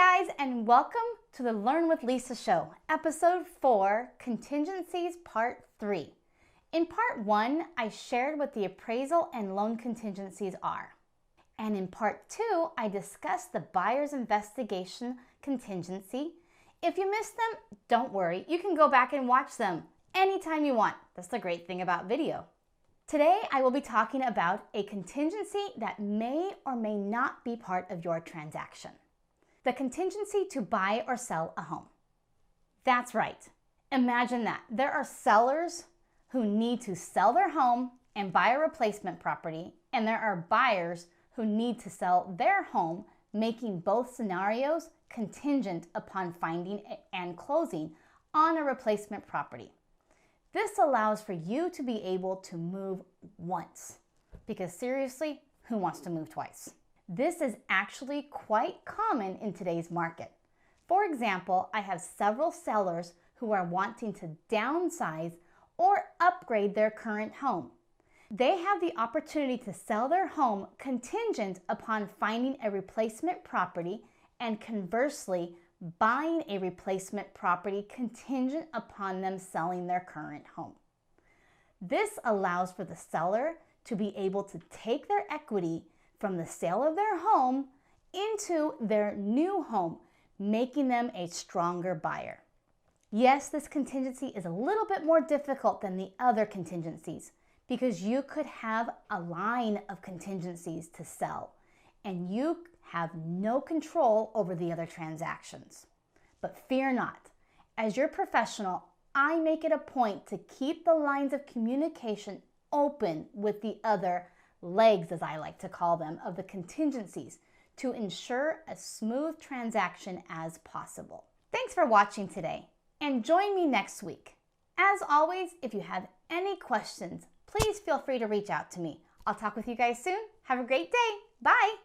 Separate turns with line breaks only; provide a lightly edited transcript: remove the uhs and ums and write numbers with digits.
Hi guys, and welcome to the Learn with Lisa show, episode 4, Contingencies Part 3. In Part 1, I shared what the appraisal and loan contingencies are. And in Part 2, I discussed the buyer's investigation contingency. If you missed them, don't worry, you can go back and watch them anytime you want. That's the great thing about video. Today, I will be talking about a contingency that may or may not be part of your transaction. The contingency to buy or sell a home. That's right. Imagine that. There are sellers who need to sell their home and buy a replacement property, and there are buyers who need to sell their home, making both scenarios contingent upon finding and closing on a replacement property. This allows for you to be able to move once, because seriously, who wants to move twice? This is actually quite common in today's market. For example, I have several sellers who are wanting to downsize or upgrade their current home. They have the opportunity to sell their home contingent upon finding a replacement property, and conversely, buying a replacement property contingent upon them selling their current home. This allows for the seller to be able to take their equity from the sale of their home into their new home, making them a stronger buyer. Yes, this contingency is a little bit more difficult than the other contingencies because you could have a line of contingencies to sell and you have no control over the other transactions. But fear not. As your professional, I make it a point to keep the lines of communication open with the other legs, as I like to call them, of the contingencies to ensure a smooth transaction as possible. Thanks for watching today, and join me next week. As always, if you have any questions, please feel free to reach out to me. I'll talk with you guys soon. Have a great day. Bye.